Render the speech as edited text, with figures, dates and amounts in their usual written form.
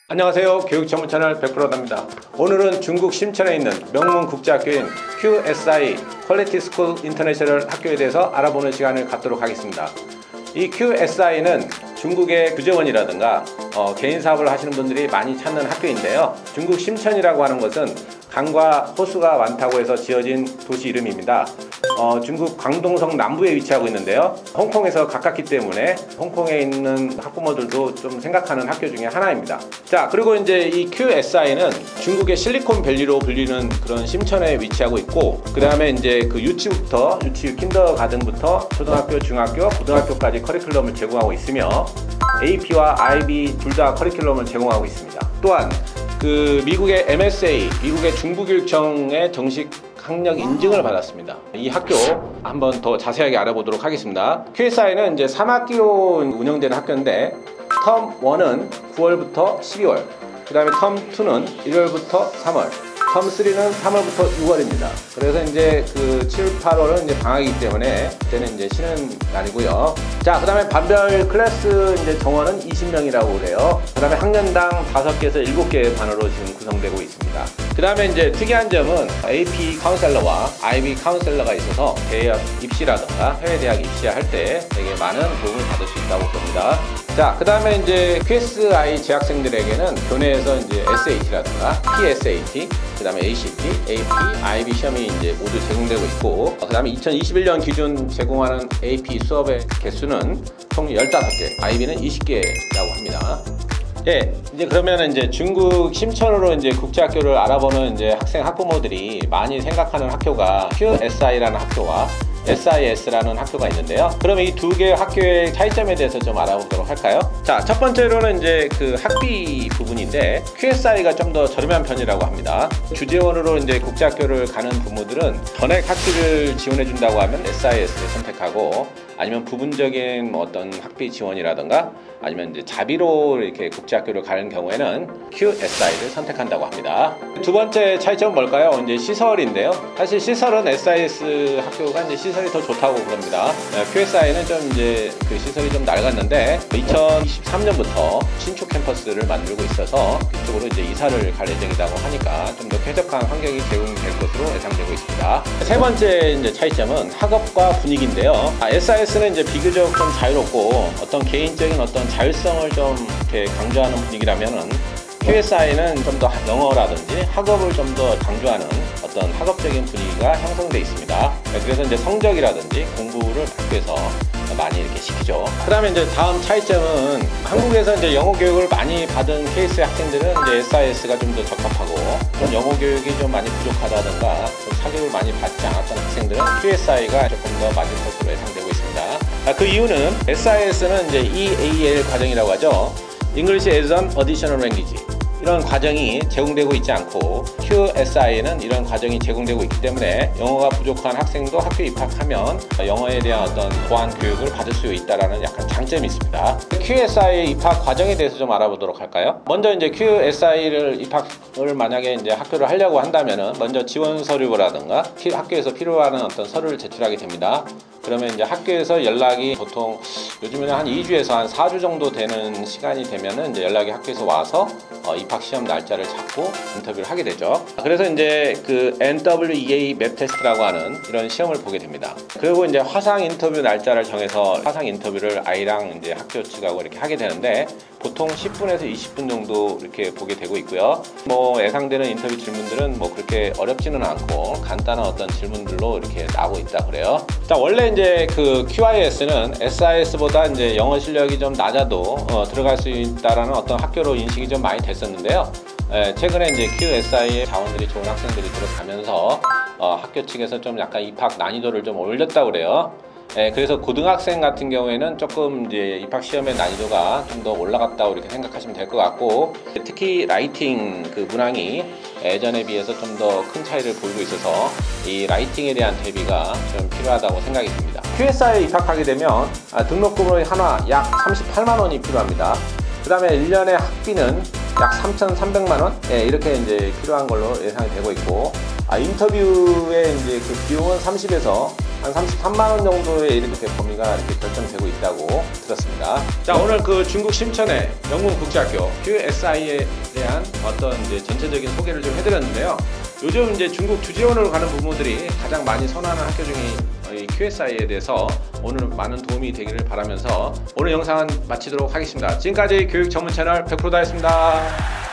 안녕하세요. 교육 전문 채널 100%답니다. 오늘은 중국 심천에 있는 명문 국제학교인 QSI 퀄리티 스쿨 인터내셔널 학교에 대해서 알아보는 시간을 갖도록 하겠습니다. 이 QSI는 중국의 규제원이라든가 개인 사업을 하시는 분들이 많이 찾는 학교인데요. 중국 심천이라고 하는 것은 강과 호수가 많다고 해서 지어진 도시 이름입니다. 중국 광동성 남부에 위치하고 있는데요. 홍콩에서 가깝기 때문에 홍콩에 있는 학부모들도 좀 생각하는 학교 중에 하나입니다. 자, 그리고 이제 이 QSI는 중국의 실리콘밸리로 불리는 그런 심천에 위치하고 있고, 그 다음에 이제 그 유치부터 킨더가든부터 초등학교, 중학교, 고등학교까지 커리큘럼을 제공하고 있으며 AP와 IB 둘 다 커리큘럼을 제공하고 있습니다. 또한 그 미국의 MSA, 미국의 중부교육청의 정식 학력 인증을 받았습니다. 이 학교 한번 더 자세하게 알아보도록 하겠습니다. QSI는 이제 3학기로 운영되는 학교인데, 텀 1은 9월부터 12월, 그 다음에 텀 2는 1월부터 3월, 텀 3는 3월부터 6월입니다. 그래서 이제 그 7, 8월은 이제 방학이기 때문에 그때는 이제 쉬는 날이고요. 자, 그 다음에 반별 클래스 이제 정원은 20명이라고 그래요. 그 다음에 학년당 5개에서 7개의 반으로 지금 구성되고 있습니다. 그 다음에 이제 특이한 점은 AP 카운셀러와 IB 카운셀러가 있어서 대학 입시라든가 해외 대학 입시할 때 되게 많은 도움을 받을 수 있다고 봅니다. 자, 그 다음에 이제 QSI 재학생들에게는 교내에서 이제 SAT라든가 PSAT, 그 다음에 ACT, AP, IB 시험이 이제 모두 제공되고 있고, 그 다음에 2021년 기준 제공하는 AP 수업의 개수는 총 15개, IB는 20개라고 합니다. 예, 이제 그러면 이제 중국 심천으로 이제 국제학교를 알아보는 이제 학부모들이 많이 생각하는 학교가 QSI라는 학교와 SIS라는 학교가 있는데요. 그럼 이 두 개의 학교의 차이점에 대해서 좀 알아보도록 할까요? 자, 첫 번째로는 이제 그 학비 부분인데, QSI가 좀 더 저렴한 편이라고 합니다. 주재원으로 이제 국제학교를 가는 부모들은 전액 학비를 지원해 준다고 하면 SIS를 선택하고, 아니면 부분적인 어떤 학비 지원이라든가 아니면 이제 자비로 이렇게 국제학교를 가는 경우에는 QSI를 선택한다고 합니다. 두 번째 차이점은 뭘까요? 이제 시설인데요. 사실 시설은 SIS 학교가 이제 시설이 더 좋다고 그럽니다. QSI는 좀 이제 그 시설이 좀 낡았는데 2023년부터 신축 캠퍼스를 만들고 있어서 그쪽으로 이제 이사를 갈 예정이라고 하니까 좀 더 쾌적한 환경이 제공될 것으로 예상되고 있습니다. 세 번째 이제 차이점은 학업과 분위기인데요. SIS는 이제 비교적 좀 자유롭고 어떤 개인적인 어떤 자율성을 좀 이렇게 강조하는 분위기라면은, QSI는 좀 더 영어라든지 학업을 좀 더 강조하는 어떤 학업적인 분위기가 형성되어 있습니다. 그래서 이제 성적이라든지 공부를 학교에서 많이 이렇게 시키죠. 그 다음에 이제 다음 차이점은, 한국에서 이제 영어 교육을 많이 받은 케이스의 학생들은 이제 SIS가 좀 더 적합하고, 좀 영어 교육이 좀 많이 부족하다든가 좀 사교육을 많이 받지 않았던 학생들은 QSI가 조금 더 맞을 것으로 예상되고 있습니다. 그 이유는 SIS는 이제 EAL 과정이라고 하죠. English as an Additional Language. 이런 과정이 제공되고 있지 않고, QSI는 이런 과정이 제공되고 있기 때문에 영어가 부족한 학생도 학교에 입학하면 영어에 대한 어떤 보완 교육을 받을 수 있다는 약간 장점이 있습니다. QSI 입학 과정에 대해서 좀 알아보도록 할까요? 먼저 이제 QSI를 입학을 만약에 이제 학교를 하려고 한다면은 먼저 지원 서류라든가 학교에서 필요한 어떤 서류를 제출하게 됩니다. 그러면 이제 학교에서 연락이 보통 요즘에는 한 2주에서 한 4주 정도 되는 시간이 되면은 이제 연락이 학교에서 와서 입학 시험 날짜를 잡고 인터뷰를 하게 되죠. 그래서 이제 그 NWEA 맵 테스트라고 하는 이런 시험을 보게 됩니다. 그리고 이제 화상 인터뷰 날짜를 정해서 화상 인터뷰를 아이랑 이제 학교 측하고 이렇게 하게 되는데, 보통 10분에서 20분 정도 이렇게 보게 되고 있고요. 뭐 예상되는 인터뷰 질문들은 뭐 그렇게 어렵지는 않고 간단한 어떤 질문들로 이렇게 나오고 있다 그래요. 자, 원래 이제 그 QIS는 SIS보다 이제 영어 실력이 좀 낮아도 들어갈 수 있다라는 어떤 학교로 인식이 좀 많이 됐었는데요. 최근에 이제 QSI의 자원들이 좋은 학생들이 들어가면서 학교 측에서 좀 약간 입학 난이도를 좀 올렸다고 그래요. 그래서 고등학생 같은 경우에는 조금 이제 입학 시험의 난이도가 좀 더 올라갔다고 이렇게 생각하시면 될 것 같고, 특히 라이팅 그 문항이 예전에 비해서 좀 더 큰 차이를 보이고 있어서 이 라이팅에 대한 대비가 좀 필요하다고 생각이 듭니다. QSI에 입학하게 되면 등록금을 한화 약 38만 원이 필요합니다. 그 다음에 1년의 학비는 약 3,300만 원 이렇게 이제 필요한 걸로 예상이 되고 있고, 인터뷰에 이제 그 비용은 30에서 한 33만 원 정도의 이렇게 범위가 이렇게 결정되고 있다고 들었습니다. 자, 오늘 그 중국 심천의 명문국제학교 QSI에 대한 어떤 이제 전체적인 소개를 좀 해드렸는데요. 요즘 이제 중국 주재원으로 가는 부모들이 가장 많이 선호하는 학교 중에 이 QSI에 대해서 오늘 많은 도움이 되기를 바라면서 오늘 영상은 마치도록 하겠습니다. 지금까지 교육 전문 채널 100%다였습니다.